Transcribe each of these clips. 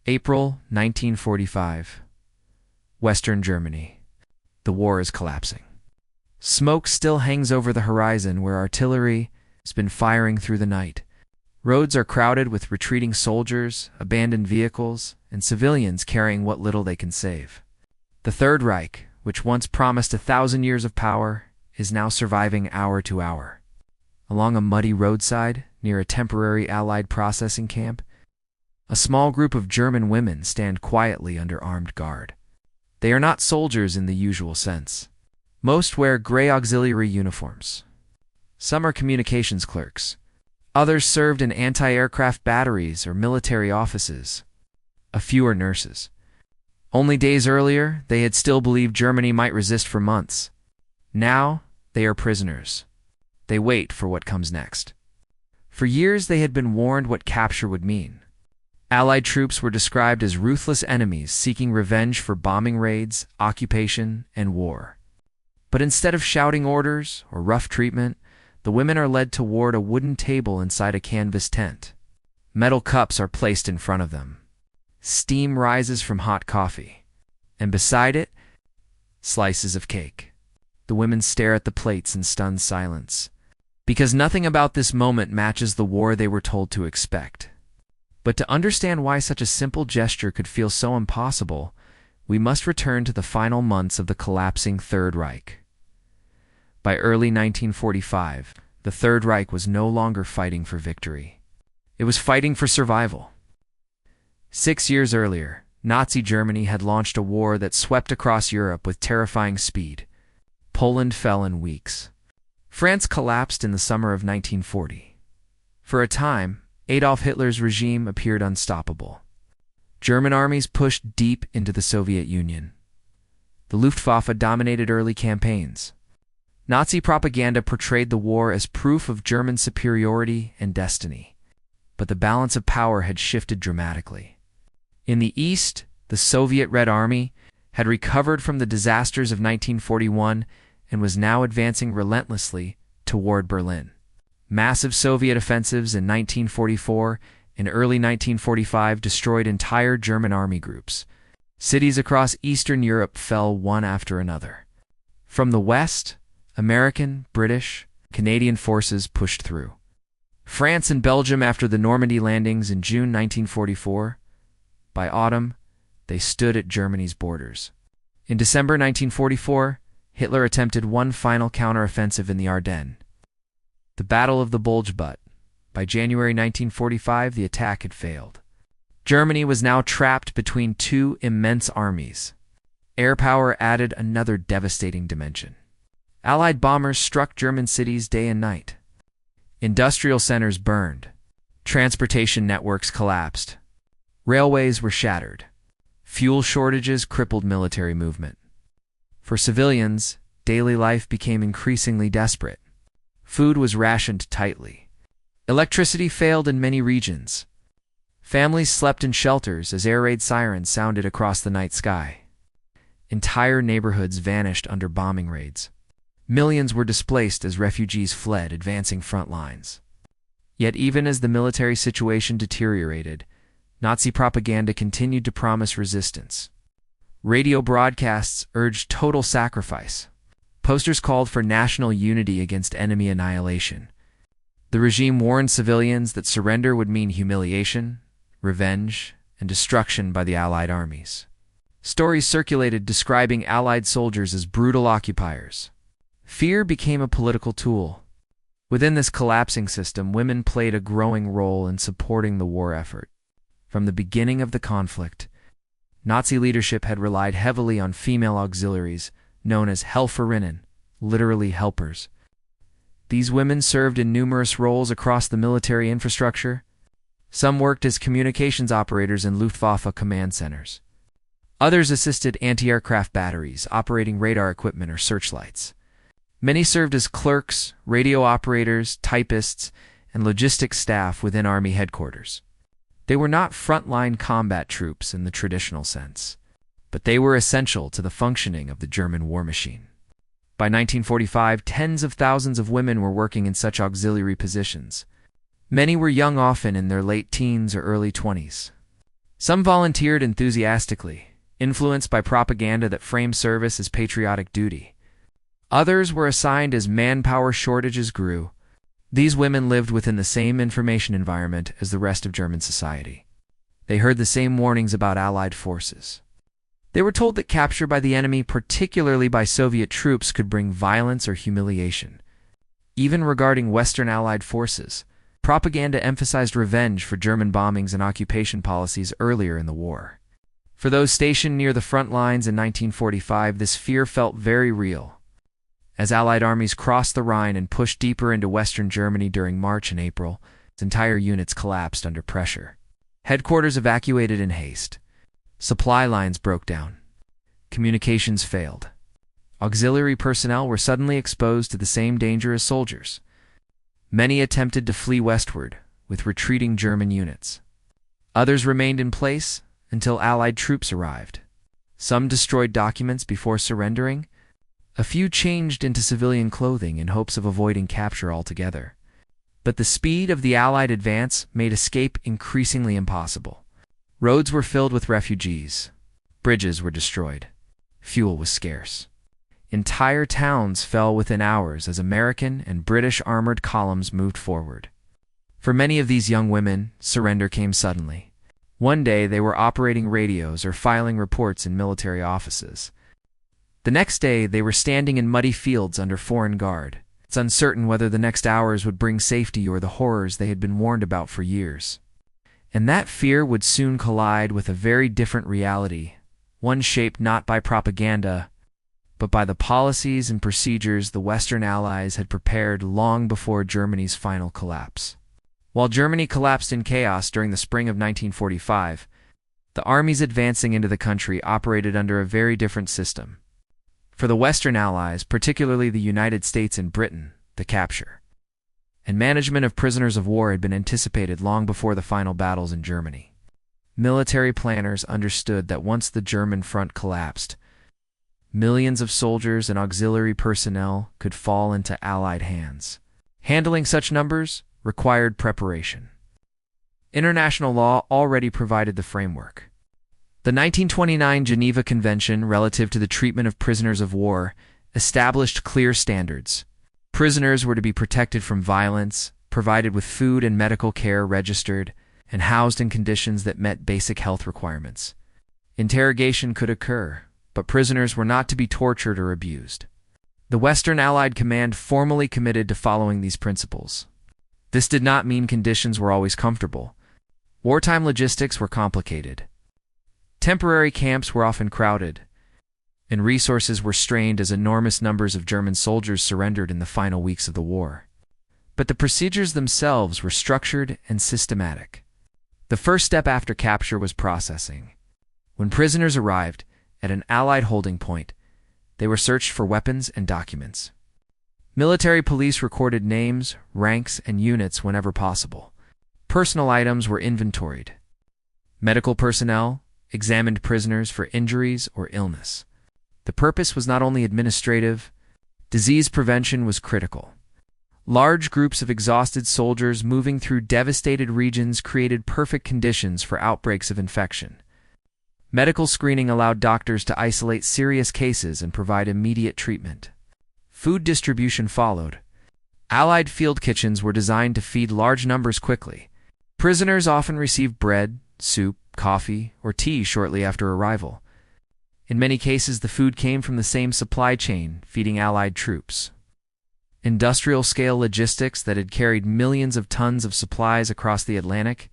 April 1945. Western Germany. The war is collapsing. Smoke still hangs over the horizon where artillery has been firing through the night. Roads are crowded with retreating soldiers, abandoned vehicles, and civilians carrying what little they can save. The Third Reich, which once promised 1,000 years of power, is now surviving hour to hour. Along a muddy roadside, near a temporary Allied processing camp, a small group of German women stand quietly under armed guard. They are not soldiers in the usual sense. Most wear gray auxiliary uniforms. Some are communications clerks. Others served in anti-aircraft batteries or military offices. A few are nurses. Only days earlier, they had still believed Germany might resist for months. Now, they are prisoners. They wait for what comes next. For years, they had been warned what capture would mean. Allied troops were described as ruthless enemies seeking revenge for bombing raids, occupation, and war. But instead of shouting orders or rough treatment, the women are led toward a wooden table inside a canvas tent. Metal cups are placed in front of them. Steam rises from hot coffee. And beside it, slices of cake. The women stare at the plates in stunned silence, because nothing about this moment matches the war they were told to expect. But to understand why such a simple gesture could feel so impossible, we must return to the final months of the collapsing Third Reich. By early 1945, the Third Reich was no longer fighting for victory. It was fighting for survival. 6 years earlier, Nazi Germany had launched a war that swept across Europe with terrifying speed. Poland fell in weeks. France collapsed in the summer of 1940. For a time, Adolf Hitler's regime appeared unstoppable. German armies pushed deep into the Soviet Union. The Luftwaffe dominated early campaigns. Nazi propaganda portrayed the war as proof of German superiority and destiny. But the balance of power had shifted dramatically. In the East, the Soviet Red Army had recovered from the disasters of 1941 and was now advancing relentlessly toward Berlin. Massive Soviet offensives in 1944 and early 1945 destroyed entire German army groups. Cities across Eastern Europe fell one after another. From the West, American, British, Canadian forces pushed through. France and Belgium after the Normandy landings in June 1944. By autumn, they stood at Germany's borders. In December 1944, Hitler attempted one final counteroffensive in the Ardennes. The Battle of the Bulge Butt. By January 1945, the attack had failed. Germany was now trapped between two immense armies. Air power added another devastating dimension. Allied bombers struck German cities day and night. Industrial centers burned. Transportation networks collapsed. Railways were shattered. Fuel shortages crippled military movement. For civilians, daily life became increasingly desperate. Food was rationed tightly. Electricity failed in many regions. Families slept in shelters as air raid sirens sounded across the night sky. Entire neighborhoods vanished under bombing raids. Millions were displaced as refugees fled, advancing front lines. Yet even as the military situation deteriorated, Nazi propaganda continued to promise resistance. Radio broadcasts urged total sacrifice. Posters called for national unity against enemy annihilation. The regime warned civilians that surrender would mean humiliation, revenge, and destruction by the Allied armies. Stories circulated describing Allied soldiers as brutal occupiers. Fear became a political tool. Within this collapsing system, women played a growing role in supporting the war effort. From the beginning of the conflict, Nazi leadership had relied heavily on female auxiliaries, known as Helferinnen, literally helpers. These women served in numerous roles across the military infrastructure. Some worked as communications operators in Luftwaffe command centers. Others assisted anti-aircraft batteries, operating radar equipment or searchlights. Many served as clerks, radio operators, typists, and logistics staff within Army headquarters. They were not frontline combat troops in the traditional sense, but they were essential to the functioning of the German war machine. By 1945, tens of thousands of women were working in such auxiliary positions. Many were young, often in their late teens or early 20s. Some volunteered enthusiastically, influenced by propaganda that framed service as patriotic duty. Others were assigned as manpower shortages grew. These women lived within the same information environment as the rest of German society. They heard the same warnings about Allied forces. They were told that capture by the enemy, particularly by Soviet troops, could bring violence or humiliation. Even regarding Western Allied forces, propaganda emphasized revenge for German bombings and occupation policies earlier in the war. For those stationed near the front lines in 1945, this fear felt very real. As Allied armies crossed the Rhine and pushed deeper into Western Germany during March and April, its entire units collapsed under pressure. Headquarters evacuated in haste. Supply lines broke down. Communications failed. Auxiliary personnel were suddenly exposed to the same danger as soldiers. Many attempted to flee westward, with retreating German units. Others remained in place until Allied troops arrived. Some destroyed documents before surrendering. A few changed into civilian clothing in hopes of avoiding capture altogether. But the speed of the Allied advance made escape increasingly impossible. Roads were filled with refugees. Bridges were destroyed. Fuel was scarce. Entire towns fell within hours as American and British armored columns moved forward. For many of these young women, surrender came suddenly. One day they were operating radios or filing reports in military offices. The next day they were standing in muddy fields under foreign guard. It's uncertain whether the next hours would bring safety or the horrors they had been warned about for years. And that fear would soon collide with a very different reality, one shaped not by propaganda, but by the policies and procedures the Western Allies had prepared long before Germany's final collapse. While Germany collapsed in chaos during the spring of 1945, the armies advancing into the country operated under a very different system. For the Western Allies, particularly the United States and Britain, the capture and management of prisoners of war had been anticipated long before the final battles in Germany. Military planners understood that once the German front collapsed, millions of soldiers and auxiliary personnel could fall into Allied hands. Handling such numbers required preparation. International law already provided the framework. The 1929 Geneva Convention relative to the treatment of prisoners of war established clear standards. Prisoners were to be protected from violence, provided with food and medical care registered, and housed in conditions that met basic health requirements. Interrogation could occur, but prisoners were not to be tortured or abused. The Western Allied Command formally committed to following these principles. This did not mean conditions were always comfortable. Wartime logistics were complicated. Temporary camps were often crowded, and resources were strained as enormous numbers of German soldiers surrendered in the final weeks of the war. But the procedures themselves were structured and systematic. The first step after capture was processing. When prisoners arrived at an Allied holding point, they were searched for weapons and documents. Military police recorded names, ranks, and units whenever possible. Personal items were inventoried. Medical personnel examined prisoners for injuries or illness. The purpose was not only administrative, disease prevention was critical. Large groups of exhausted soldiers moving through devastated regions created perfect conditions for outbreaks of infection. Medical screening allowed doctors to isolate serious cases and provide immediate treatment. Food distribution followed. Allied field kitchens were designed to feed large numbers quickly. Prisoners often received bread, soup, coffee, or tea shortly after arrival. In many cases, the food came from the same supply chain, feeding Allied troops. Industrial-scale logistics that had carried millions of tons of supplies across the Atlantic.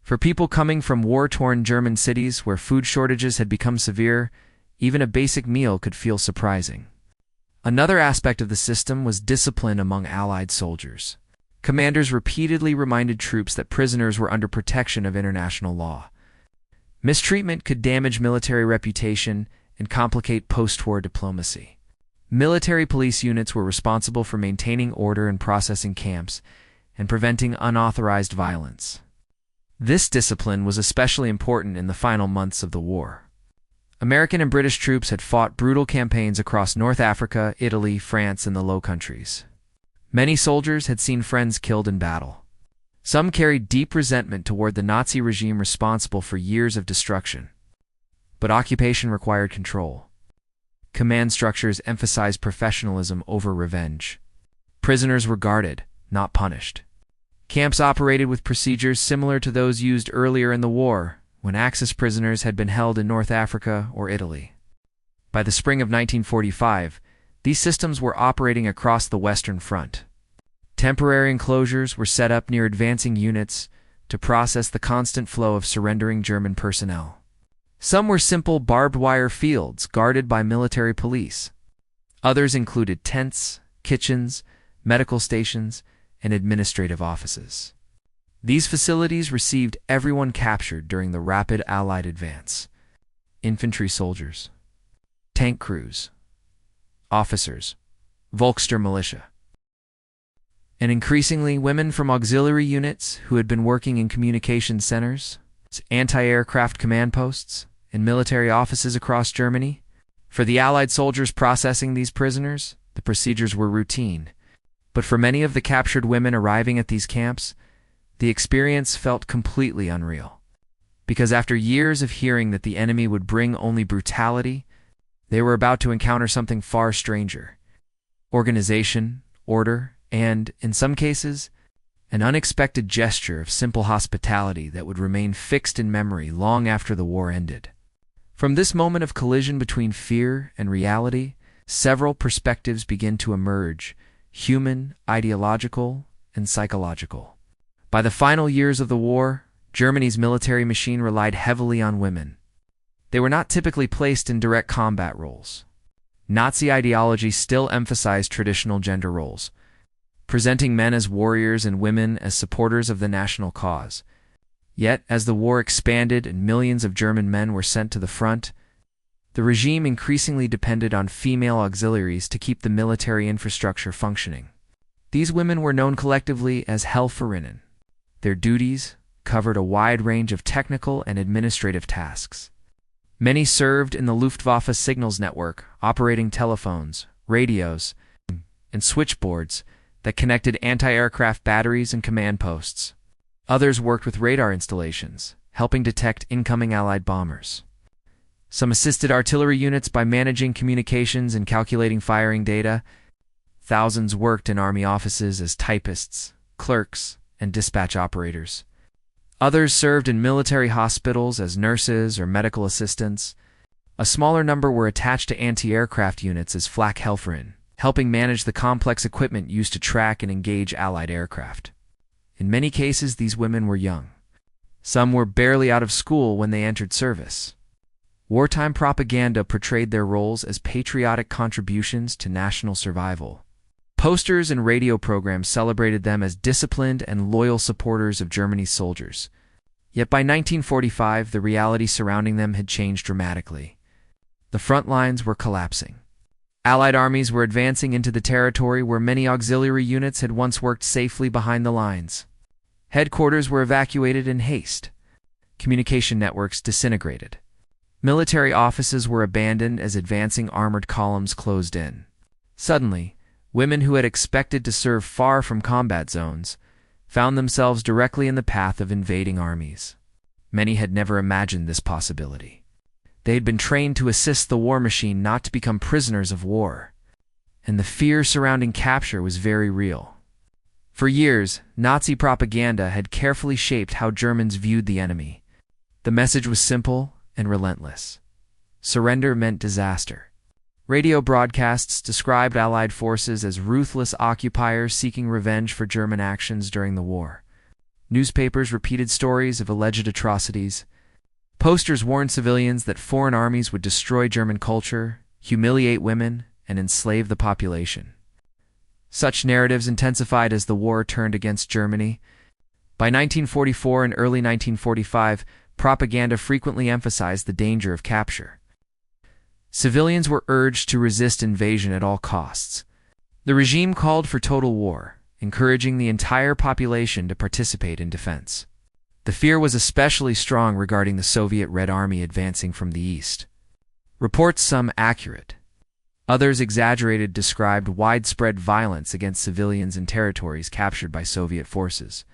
For people coming from war-torn German cities where food shortages had become severe, even a basic meal could feel surprising. Another aspect of the system was discipline among Allied soldiers. Commanders repeatedly reminded troops that prisoners were under protection of international law. Mistreatment could damage military reputation and complicate post-war diplomacy. Military police units were responsible for maintaining order and processing camps and preventing unauthorized violence. This discipline was especially important in the final months of the war. American and British troops had fought brutal campaigns across North Africa, Italy, France, and the Low Countries. Many soldiers had seen friends killed in battle. Some carried deep resentment toward the Nazi regime responsible for years of destruction. But occupation required control. Command structures emphasized professionalism over revenge. Prisoners were guarded, not punished. Camps operated with procedures similar to those used earlier in the war, when Axis prisoners had been held in North Africa or Italy. By the spring of 1945, these systems were operating across the Western Front. Temporary enclosures were set up near advancing units to process the constant flow of surrendering German personnel. Some were simple barbed wire fields guarded by military police. Others included tents, kitchens, medical stations, and administrative offices. These facilities received everyone captured during the rapid Allied advance: infantry soldiers, tank crews, officers, Volkssturm militia, and increasingly women from auxiliary units who had been working in communication centers, anti-aircraft command posts, and military offices across Germany. For the Allied soldiers processing these prisoners, the procedures were routine. But for many of the captured women arriving at these camps, the experience felt completely unreal. Because after years of hearing that the enemy would bring only brutality, they were about to encounter something far stranger: organization, order, and, in some cases, an unexpected gesture of simple hospitality that would remain fixed in memory long after the war ended. From this moment of collision between fear and reality, several perspectives begin to emerge: human, ideological, and psychological. By the final years of the war, Germany's military machine relied heavily on women. They were not typically placed in direct combat roles. Nazi ideology still emphasized traditional gender roles, presenting men as warriors and women as supporters of the national cause. Yet, as the war expanded and millions of German men were sent to the front, the regime increasingly depended on female auxiliaries to keep the military infrastructure functioning. These women were known collectively as Helferinnen. Their duties covered a wide range of technical and administrative tasks. Many served in the Luftwaffe signals network, operating telephones, radios, and switchboards that connected anti-aircraft batteries and command posts. Others worked with radar installations, helping detect incoming Allied bombers. Some assisted artillery units by managing communications and calculating firing data. Thousands worked in army offices as typists, clerks, and dispatch operators. Others served in military hospitals as nurses or medical assistants. A smaller number were attached to anti-aircraft units as Flakhelferin, helping manage the complex equipment used to track and engage Allied aircraft. In many cases, these women were young. Some were barely out of school when they entered service. Wartime propaganda portrayed their roles as patriotic contributions to national survival. Posters and radio programs celebrated them as disciplined and loyal supporters of Germany's soldiers. Yet by 1945, the reality surrounding them had changed dramatically. The front lines were collapsing. Allied armies were advancing into the territory where many auxiliary units had once worked safely behind the lines. Headquarters were evacuated in haste. Communication networks disintegrated. Military offices were abandoned as advancing armored columns closed in. Suddenly, women who had expected to serve far from combat zones found themselves directly in the path of invading armies. Many had never imagined this possibility. They had been trained to assist the war machine, not to become prisoners of war. And the fear surrounding capture was very real. For years, Nazi propaganda had carefully shaped how Germans viewed the enemy. The message was simple and relentless: surrender meant disaster. Radio broadcasts described Allied forces as ruthless occupiers seeking revenge for German actions during the war. Newspapers repeated stories of alleged atrocities. Posters warned civilians that foreign armies would destroy German culture, humiliate women, and enslave the population. Such narratives intensified as the war turned against Germany. By 1944 and early 1945, propaganda frequently emphasized the danger of capture. Civilians were urged to resist invasion at all costs. The regime called for total war, encouraging the entire population to participate in defense. The fear was especially strong regarding the Soviet Red Army advancing from the east. Reports, some accurate, others exaggerated, described widespread violence against civilians in territories captured by Soviet forces.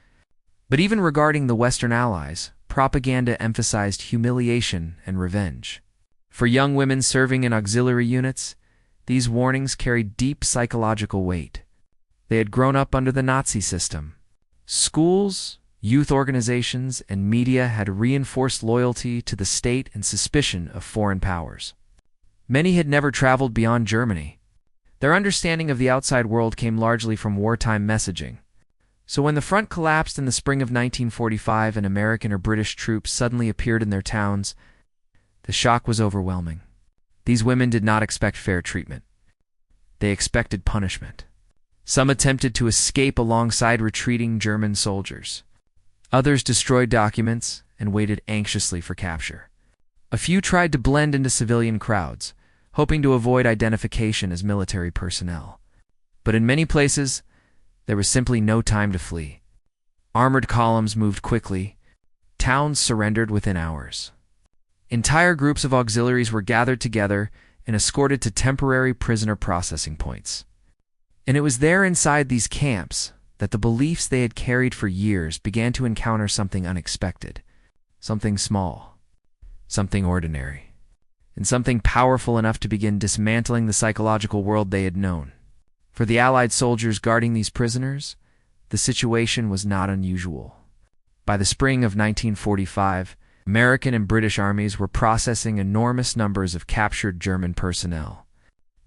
But even regarding the Western Allies, propaganda emphasized humiliation and revenge. For young women serving in auxiliary units, these warnings carried deep psychological weight. They had grown up under the Nazi system. Schools, youth organizations, and media had reinforced loyalty to the state and suspicion of foreign powers. Many had never traveled beyond Germany. Their understanding of the outside world came largely from wartime messaging. So when the front collapsed in the spring of 1945 and American or British troops suddenly appeared in their towns, the shock was overwhelming. These women did not expect fair treatment. They expected punishment. Some attempted to escape alongside retreating German soldiers. Others destroyed documents and waited anxiously for capture. A few tried to blend into civilian crowds, hoping to avoid identification as military personnel. But in many places, there was simply no time to flee. Armored columns moved quickly. Towns surrendered within hours. Entire groups of auxiliaries were gathered together and escorted to temporary prisoner processing points. And it was there inside these camps that the beliefs they had carried for years began to encounter something unexpected, something small, something ordinary, and something powerful enough to begin dismantling the psychological world they had known. For the Allied soldiers guarding these prisoners, the situation was not unusual. By the spring of 1945, American and British armies were processing enormous numbers of captured German personnel.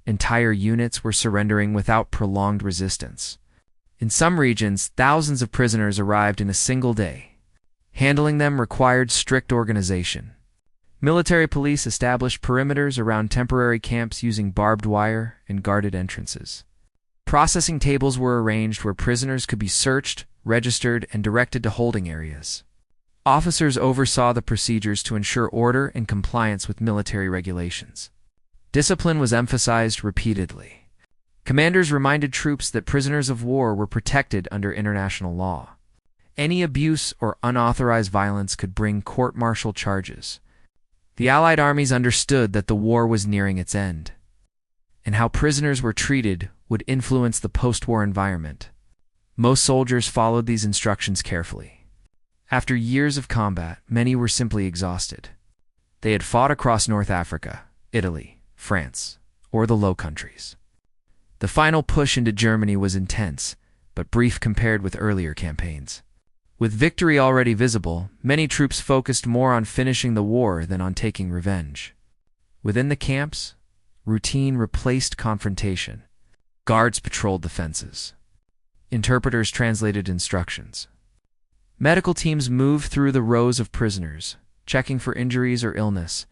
Entire units were surrendering without prolonged resistance. In some regions, thousands of prisoners arrived in a single day. Handling them required strict organization. Military police established perimeters around temporary camps using barbed wire and guarded entrances. Processing tables were arranged where prisoners could be searched, registered, and directed to holding areas. Officers oversaw the procedures to ensure order and compliance with military regulations. Discipline was emphasized repeatedly. Commanders reminded troops that prisoners of war were protected under international law. Any abuse or unauthorized violence could bring court-martial charges. The Allied armies understood that the war was nearing its end, and how prisoners were treated would influence the post-war environment. Most soldiers followed these instructions carefully. After years of combat, many were simply exhausted. They had fought across North Africa, Italy, France, or the Low Countries. The final push into Germany was intense, but brief compared with earlier campaigns. With victory already visible, many troops focused more on finishing the war than on taking revenge. Within the camps, routine replaced confrontation. Guards patrolled the fences. Interpreters translated instructions. Medical teams moved through the rows of prisoners, checking for injuries or illness.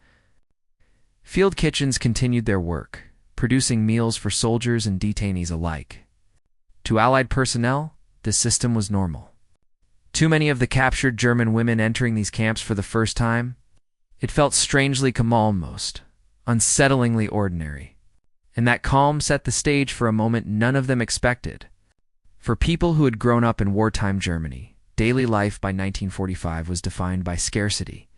Field kitchens continued their work, producing meals for soldiers and detainees alike. To Allied personnel, this system was normal. Too many of the captured German women entering these camps for the first time, it felt strangely calm, almost unsettlingly ordinary. And that calm set the stage for a moment none of them expected. For people who had grown up in wartime Germany, daily life by 1945 was defined by scarcity.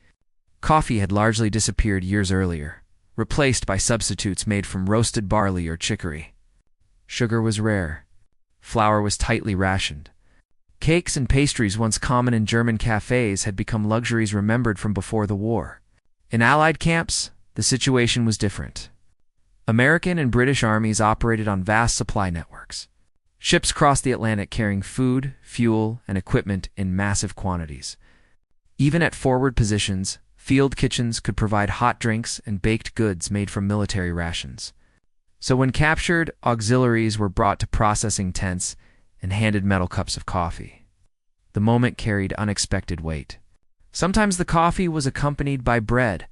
Coffee had largely disappeared years earlier, replaced by substitutes made from roasted barley or chicory. Sugar was rare. Flour was tightly rationed. Cakes and pastries once common in German cafes had become luxuries remembered from before the war. In Allied camps, the situation was different. American and British armies operated on vast supply networks. Ships crossed the Atlantic carrying food, fuel, and equipment in massive quantities. Even at forward positions, field kitchens could provide hot drinks and baked goods made from military rations. So when captured, auxiliaries were brought to processing tents and handed metal cups of coffee. The moment carried unexpected weight. Sometimes the coffee was accompanied by bread,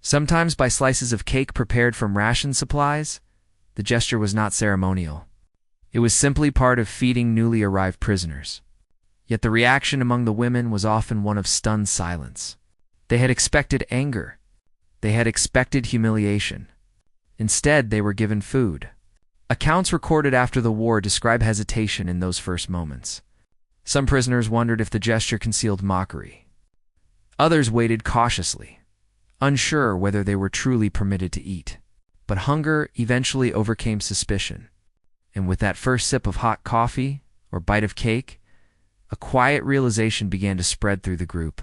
sometimes by slices of cake prepared from ration supplies. The gesture was not ceremonial. It was simply part of feeding newly arrived prisoners. Yet the reaction among the women was often one of stunned silence. They had expected anger. They had expected humiliation. Instead, they were given food. Accounts recorded after the war describe hesitation in those first moments. Some prisoners wondered if the gesture concealed mockery. Others waited cautiously, unsure whether they were truly permitted to eat. But hunger eventually overcame suspicion. And with that first sip of hot coffee or bite of cake, a quiet realization began to spread through the group.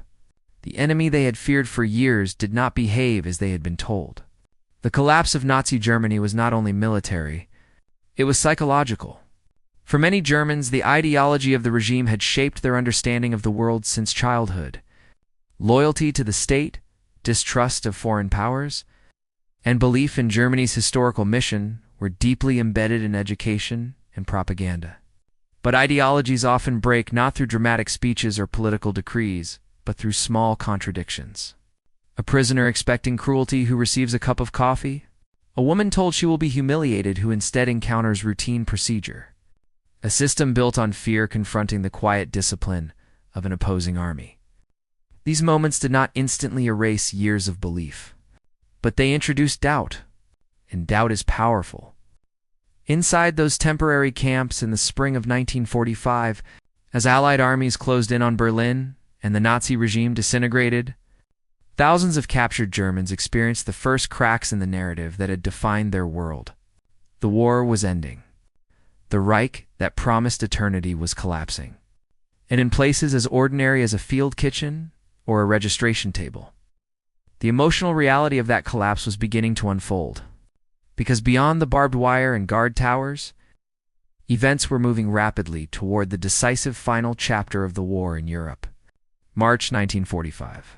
The enemy they had feared for years did not behave as they had been told. The collapse of Nazi Germany was not only military, it was psychological. For many Germans, the ideology of the regime had shaped their understanding of the world since childhood. Loyalty to the state, distrust of foreign powers, and belief in Germany's historical mission were deeply embedded in education and propaganda. But ideologies often break not through dramatic speeches or political decrees, but through small contradictions. A prisoner expecting cruelty who receives a cup of coffee? A woman told she will be humiliated who instead encounters routine procedure. A system built on fear confronting the quiet discipline of an opposing army. These moments did not instantly erase years of belief, but they introduced doubt, and doubt is powerful. Inside those temporary camps in the spring of 1945, as Allied armies closed in on Berlin and the Nazi regime disintegrated, thousands of captured Germans experienced the first cracks in the narrative that had defined their world. The war was ending. The Reich that promised eternity was collapsing. And in places as ordinary as a field kitchen or a registration table, the emotional reality of that collapse was beginning to unfold. Because beyond the barbed wire and guard towers, events were moving rapidly toward the decisive final chapter of the war in Europe. March 1945.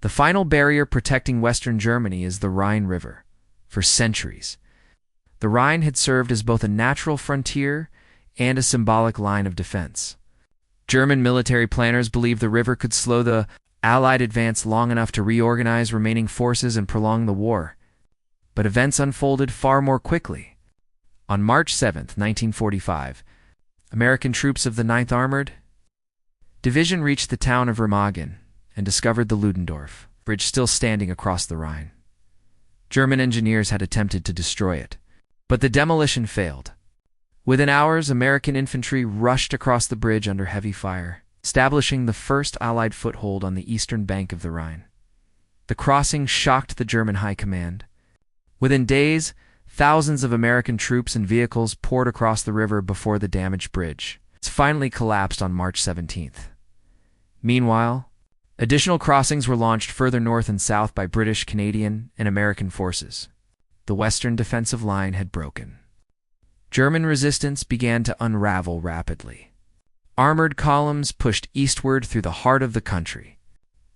The final barrier protecting Western Germany is the Rhine River. For centuries, the Rhine had served as both a natural frontier and a symbolic line of defense. German military planners believed the river could slow the Allied advance long enough to reorganize remaining forces and prolong the war. But events unfolded far more quickly. On March 7, 1945, American troops of the 9th Armored Division reached the town of Remagen and discovered the Ludendorff Bridge still standing across the Rhine. German engineers had attempted to destroy it, but the demolition failed. Within hours, American infantry rushed across the bridge under heavy fire, establishing the first Allied foothold on the eastern bank of the Rhine. The crossing shocked the German high command. Within days, thousands of American troops and vehicles poured across the river before the damaged bridge. It finally collapsed on March 17th. Meanwhile, additional crossings were launched further north and south by British, Canadian, and American forces. The western defensive line had broken. German resistance began to unravel rapidly. Armored columns pushed eastward through the heart of the country.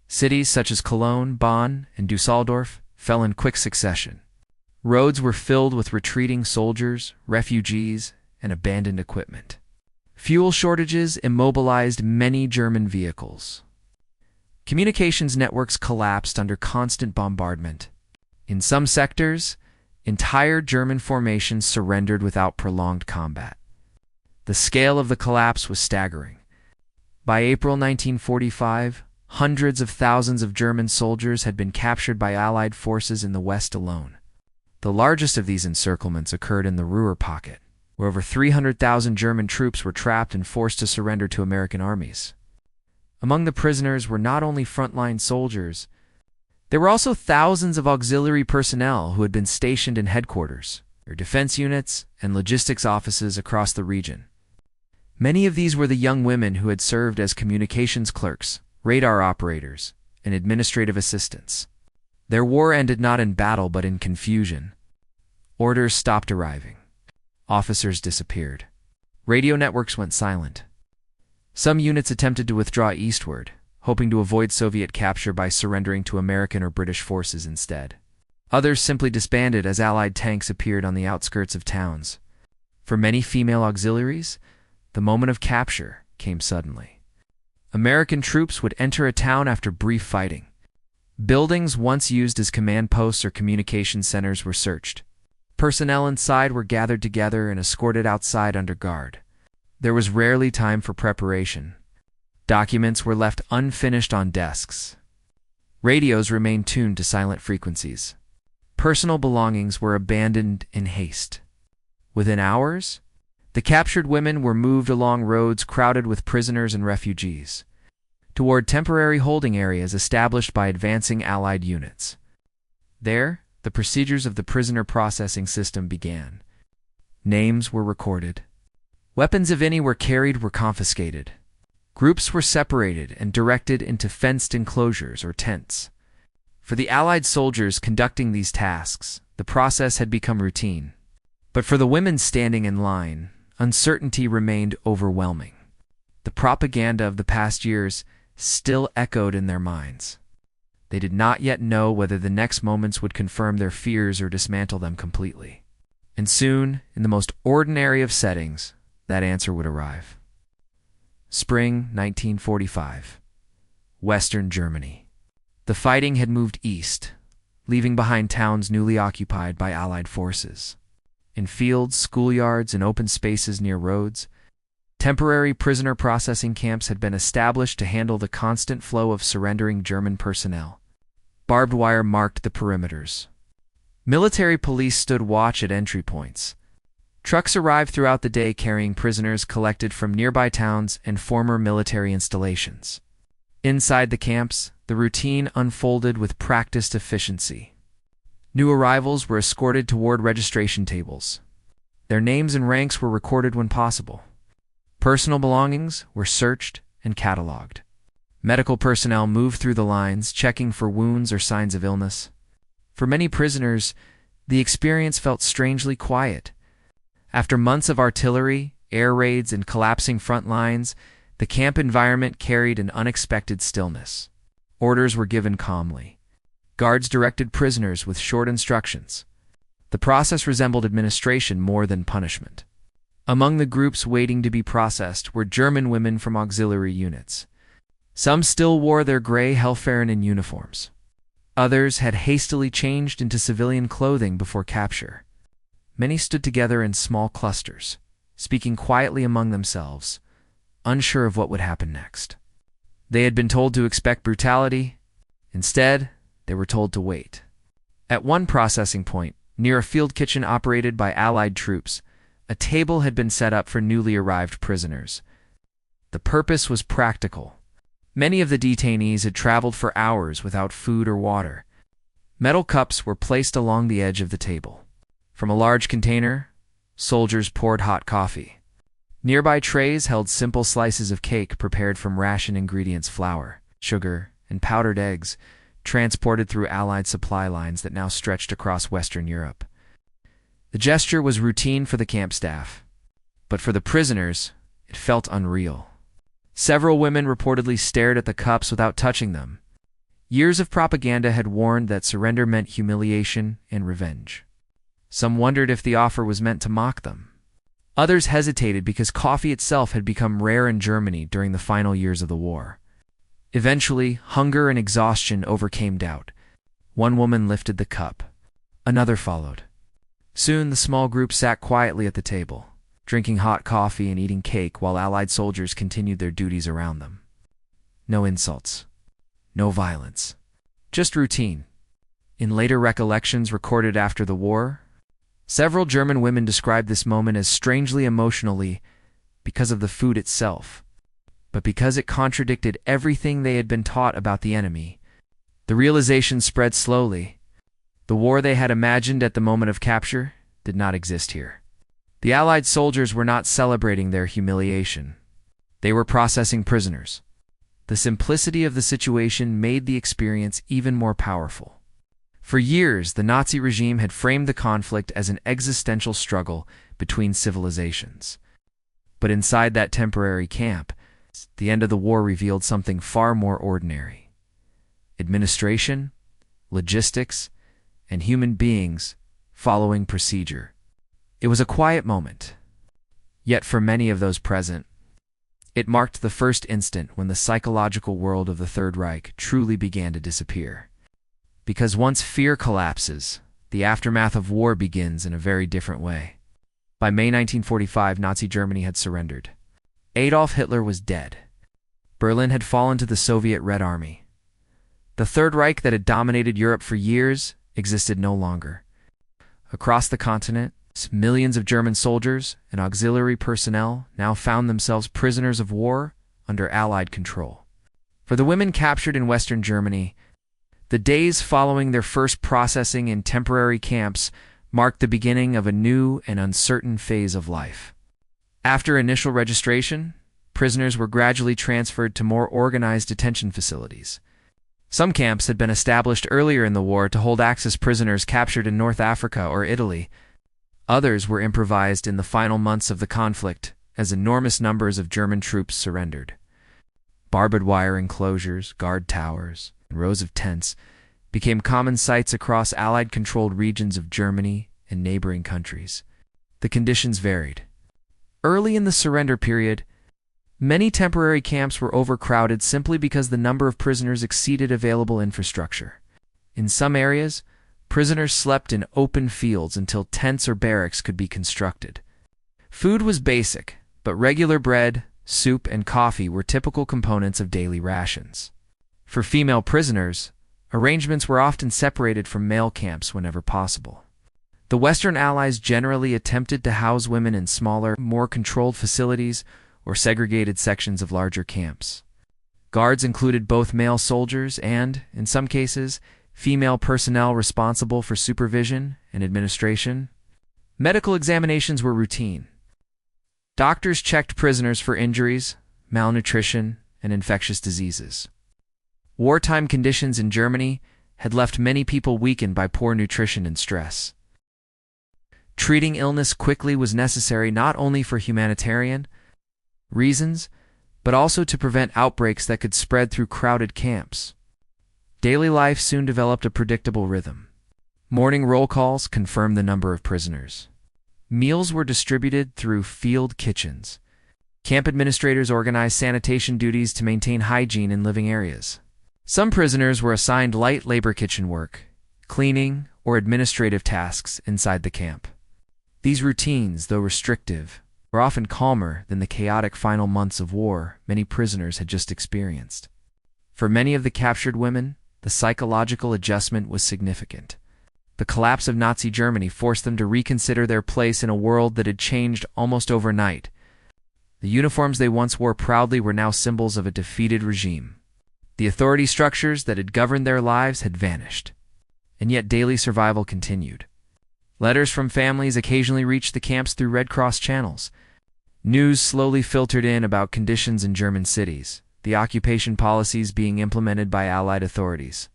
Cities such as Cologne, Bonn, and Düsseldorf fell in quick succession. Roads were filled with retreating soldiers, refugees, and abandoned equipment. Fuel shortages immobilized many German vehicles. Communications networks collapsed under constant bombardment. In some sectors, entire German formations surrendered without prolonged combat. The scale of the collapse was staggering. By April 1945, hundreds of thousands of German soldiers had been captured by Allied forces in the West alone. The largest of these encirclements occurred in the Ruhr Pocket, where over 300,000 German troops were trapped and forced to surrender to American armies. Among the prisoners were not only frontline soldiers, there were also thousands of auxiliary personnel who had been stationed in headquarters, their defense units, and logistics offices across the region. Many of these were the young women who had served as communications clerks, radar operators, and administrative assistants. Their war ended not in battle but in confusion. Orders stopped arriving. Officers disappeared. Radio networks went silent. Some units attempted to withdraw eastward, hoping to avoid Soviet capture by surrendering to American or British forces instead. Others simply disbanded as Allied tanks appeared on the outskirts of towns. For many female auxiliaries, the moment of capture came suddenly. American troops would enter a town after brief fighting. Buildings once used as command posts or communication centers were searched. Personnel inside were gathered together and escorted outside under guard. There was rarely time for preparation. Documents were left unfinished on desks. Radios remained tuned to silent frequencies. Personal belongings were abandoned in haste. Within hours, the captured women were moved along roads crowded with prisoners and refugees, toward temporary holding areas established by advancing Allied units. There, the procedures of the prisoner processing system began. Names were recorded. Weapons, if any, were carried, were confiscated. Groups were separated and directed into fenced enclosures or tents. For the Allied soldiers conducting these tasks, the process had become routine. But for the women standing in line, uncertainty remained overwhelming. The propaganda of the past years still echoed in their minds. They did not yet know whether the next moments would confirm their fears or dismantle them completely. And soon, in the most ordinary of settings, that answer would arrive. Spring 1945. Western Germany. The fighting had moved east, leaving behind towns newly occupied by Allied forces. In fields, schoolyards, and open spaces near roads, temporary prisoner processing camps had been established to handle the constant flow of surrendering German personnel. Barbed wire marked the perimeters. Military police stood watch at entry points. Trucks arrived throughout the day carrying prisoners collected from nearby towns and former military installations. Inside the camps, the routine unfolded with practiced efficiency. New arrivals were escorted toward registration tables. Their names and ranks were recorded when possible. Personal belongings were searched and catalogued. Medical personnel moved through the lines, checking for wounds or signs of illness. For many prisoners, the experience felt strangely quiet. After months of artillery, air raids, and collapsing front lines, the camp environment carried an unexpected stillness. Orders were given calmly. Guards directed prisoners with short instructions. The process resembled administration more than punishment. Among the groups waiting to be processed were German women from auxiliary units. Some still wore their gray Helferinnen uniforms. Others had hastily changed into civilian clothing before capture. Many stood together in small clusters, speaking quietly among themselves, unsure of what would happen next. They had been told to expect brutality. Instead, they were told to wait. At one processing point, near a field kitchen operated by Allied troops, a table had been set up for newly arrived prisoners. The purpose was practical. Many of the detainees had traveled for hours without food or water. Metal cups were placed along the edge of the table. From a large container, soldiers poured hot coffee. Nearby trays held simple slices of cake prepared from ration ingredients: flour, sugar, and powdered eggs, transported through Allied supply lines that now stretched across Western Europe. The gesture was routine for the camp staff, but for the prisoners, it felt unreal. Several women reportedly stared at the cups without touching them. Years of propaganda had warned that surrender meant humiliation and revenge. Some wondered if the offer was meant to mock them. Others hesitated because coffee itself had become rare in Germany during the final years of the war. Eventually, hunger and exhaustion overcame doubt. One woman lifted the cup. Another followed. Soon the small group sat quietly at the table, drinking hot coffee and eating cake while Allied soldiers continued their duties around them. No insults. No violence. Just routine. In later recollections recorded after the war, several German women described this moment as strangely emotionally because of the food itself, but because it contradicted everything they had been taught about the enemy. The realization spread slowly. The war they had imagined at the moment of capture did not exist here. The Allied soldiers were not celebrating their humiliation. They were processing prisoners. The simplicity of the situation made the experience even more powerful. For years, the Nazi regime had framed the conflict as an existential struggle between civilizations. But inside that temporary camp, the end of the war revealed something far more ordinary. Administration, logistics, and human beings following procedure. It was a quiet moment. Yet for many of those present, it marked the first instant when the psychological world of the Third Reich truly began to disappear. Because once fear collapses, the aftermath of war begins in a very different way. By May 1945, Nazi Germany had surrendered. Adolf Hitler was dead. Berlin had fallen to the Soviet Red Army. The Third Reich that had dominated Europe for years existed no longer. Across the continent, millions of German soldiers and auxiliary personnel now found themselves prisoners of war under Allied control. For the women captured in Western Germany, the days following their first processing in temporary camps marked the beginning of a new and uncertain phase of life. After initial registration, prisoners were gradually transferred to more organized detention facilities. Some camps had been established earlier in the war to hold Axis prisoners captured in North Africa or Italy. Others were improvised in the final months of the conflict as enormous numbers of German troops surrendered. Barbed wire enclosures, guard towers, and rows of tents became common sights across Allied-controlled regions of Germany and neighboring countries. The conditions varied. Early in the surrender period, many temporary camps were overcrowded simply because the number of prisoners exceeded available infrastructure. In some areas, prisoners slept in open fields until tents or barracks could be constructed. Food was basic, but regular bread, soup, and coffee were typical components of daily rations. For female prisoners, arrangements were often separated from male camps whenever possible. The Western Allies generally attempted to house women in smaller, more controlled facilities or segregated sections of larger camps. Guards included both male soldiers and, in some cases, female personnel responsible for supervision and administration. Medical examinations were routine. Doctors checked prisoners for injuries, malnutrition, and infectious diseases. Wartime conditions in Germany had left many people weakened by poor nutrition and stress. Treating illness quickly was necessary not only for humanitarian reasons, but also to prevent outbreaks that could spread through crowded camps. Daily life soon developed a predictable rhythm. Morning roll calls confirmed the number of prisoners. Meals were distributed through field kitchens. Camp administrators organized sanitation duties to maintain hygiene in living areas. Some prisoners were assigned light labor kitchen work, cleaning, or administrative tasks inside the camp. These routines, though restrictive, were often calmer than the chaotic final months of war many prisoners had just experienced. For many of the captured women, the psychological adjustment was significant. The collapse of Nazi Germany forced them to reconsider their place in a world that had changed almost overnight. The uniforms they once wore proudly were now symbols of a defeated regime. The authority structures that had governed their lives had vanished, and yet daily survival continued. Letters from families occasionally reached the camps through Red Cross channels. News slowly filtered in about conditions in German cities, the occupation policies being implemented by Allied authorities,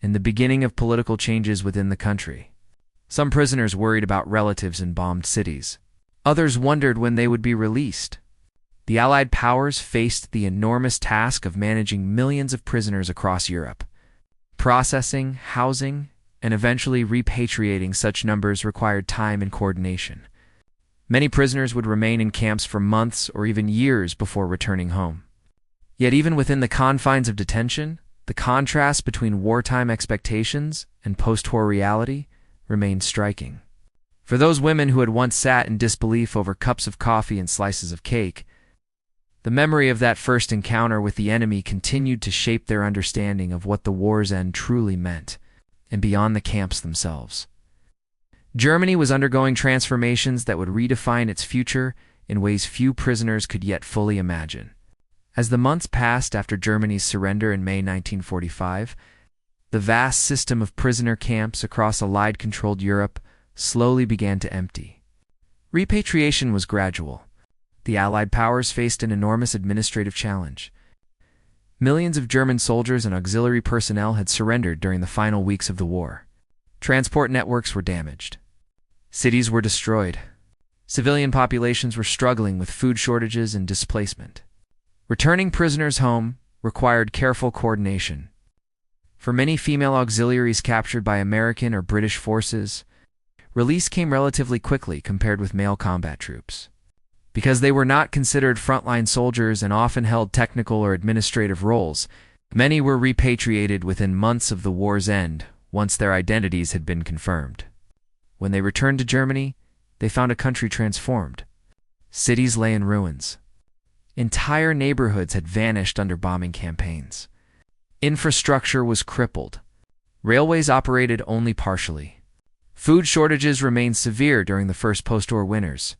and the beginning of political changes within the country. Some prisoners worried about relatives in bombed cities. Others wondered when they would be released. The Allied powers faced the enormous task of managing millions of prisoners across Europe. Processing, housing, and eventually repatriating such numbers required time and coordination. Many prisoners would remain in camps for months or even years before returning home. Yet even within the confines of detention, the contrast between wartime expectations and post-war reality remained striking. For those women who had once sat in disbelief over cups of coffee and slices of cake, the memory of that first encounter with the enemy continued to shape their understanding of what the war's end truly meant, and beyond the camps themselves. Germany was undergoing transformations that would redefine its future in ways few prisoners could yet fully imagine. As the months passed after Germany's surrender in May 1945, the vast system of prisoner camps across Allied-controlled Europe slowly began to empty. Repatriation was gradual. The Allied powers faced an enormous administrative challenge. Millions of German soldiers and auxiliary personnel had surrendered during the final weeks of the war. Transport networks were damaged. Cities were destroyed. Civilian populations were struggling with food shortages and displacement. Returning prisoners home required careful coordination. For many female auxiliaries captured by American or British forces, release came relatively quickly compared with male combat troops. Because they were not considered frontline soldiers and often held technical or administrative roles, many were repatriated within months of the war's end once their identities had been confirmed. When they returned to Germany, they found a country transformed. Cities lay in ruins. Entire neighborhoods had vanished under bombing campaigns. Infrastructure was crippled. Railways operated only partially. Food shortages remained severe during the first post-war winters,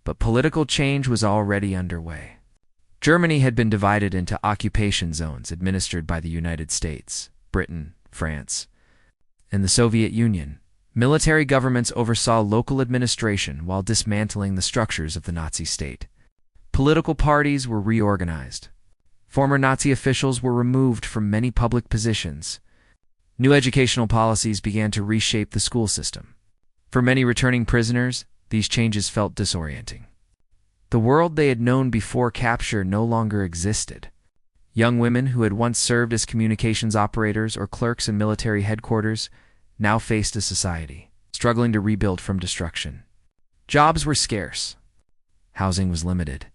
but political change was already underway. Germany had been divided into occupation zones administered by the United States, Britain, France, and the Soviet Union, Military governments oversaw local administration while dismantling the structures of the Nazi state. Political parties were reorganized. Former Nazi officials were removed from many public positions. New educational policies began to reshape the school system. For many returning prisoners, these changes felt disorienting. The world they had known before capture no longer existed. Young women who had once served as communications operators or clerks in military headquarters now faced a society struggling to rebuild from destruction. Jobs were scarce. Housing was limited.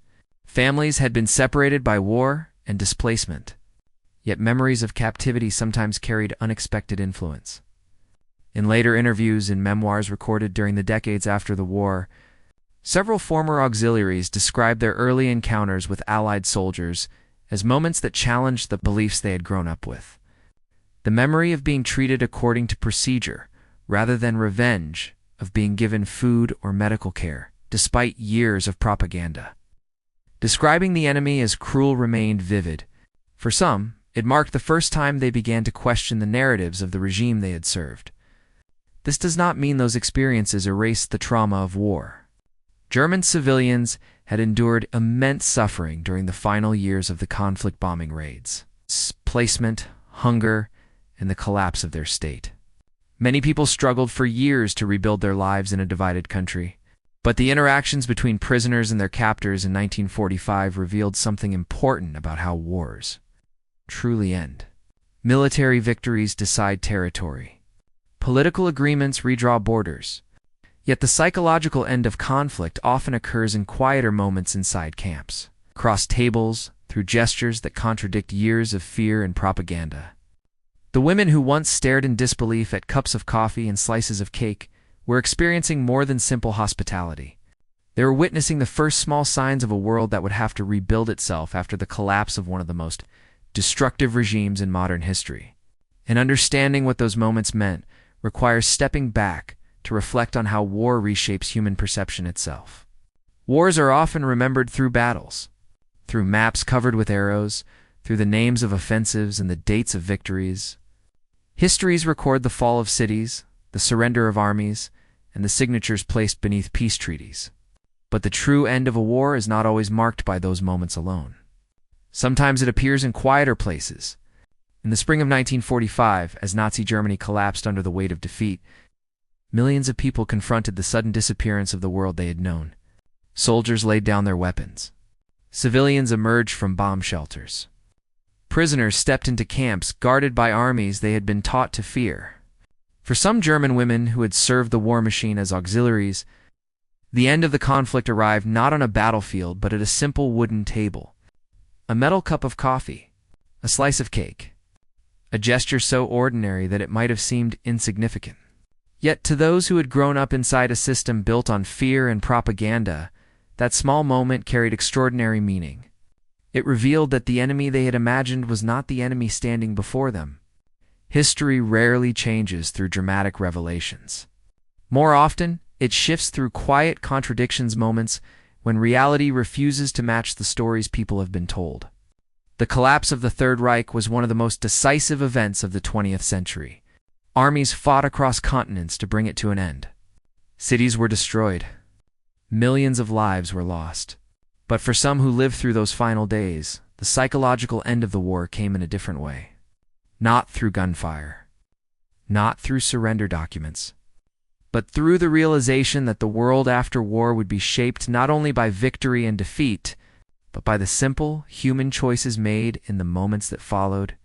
Families had been separated by war and displacement. Yet memories of captivity sometimes carried unexpected influence. In later interviews and memoirs recorded during the decades after the war, several former auxiliaries described their early encounters with Allied soldiers as moments that challenged the beliefs they had grown up with. The memory of being treated according to procedure, rather than revenge, of being given food or medical care, despite years of propaganda. Describing the enemy as cruel remained vivid. For some, it marked the first time they began to question the narratives of the regime they had served. This does not mean those experiences erased the trauma of war. German civilians had endured immense suffering during the final years of the conflict bombing raids, displacement, hunger, and the collapse of their state. Many people struggled for years to rebuild their lives in a divided country. But the interactions between prisoners and their captors in 1945 revealed something important about how wars truly end. Military victories decide territory. Political agreements redraw borders. Yet the psychological end of conflict often occurs in quieter moments inside camps, across tables, through gestures that contradict years of fear and propaganda. The women who once stared in disbelief at cups of coffee and slices of cake were experiencing more than simple hospitality. They were witnessing the first small signs of a world that would have to rebuild itself after the collapse of one of the most destructive regimes in modern history. And understanding what those moments meant requires stepping back to reflect on how war reshapes human perception itself. Wars are often remembered through battles, through maps covered with arrows, through the names of offensives and the dates of victories. Histories record the fall of cities, the surrender of armies, and the signatures placed beneath peace treaties. But the true end of a war is not always marked by those moments alone. Sometimes it appears in quieter places. In the spring of 1945, as Nazi Germany collapsed under the weight of defeat, millions of people confronted the sudden disappearance of the world they had known. Soldiers laid down their weapons. Civilians emerged from bomb shelters. Prisoners stepped into camps guarded by armies they had been taught to fear. For some German women who had served the war machine as auxiliaries, the end of the conflict arrived not on a battlefield but at a simple wooden table. A metal cup of coffee, a slice of cake, a gesture so ordinary that it might have seemed insignificant. Yet to those who had grown up inside a system built on fear and propaganda, that small moment carried extraordinary meaning. It revealed that the enemy they had imagined was not the enemy standing before them. History rarely changes through dramatic revelations. More often, it shifts through quiet contradictions moments when reality refuses to match the stories people have been told. The collapse of the Third Reich was one of the most decisive events of the 20th century. Armies fought across continents to bring it to an end. Cities were destroyed. Millions of lives were lost. But for some who lived through those final days, the psychological end of the war came in a different way. Not through gunfire. Not through surrender documents. But through the realization that the world after war would be shaped not only by victory and defeat, but by the simple, human choices made in the moments that followed.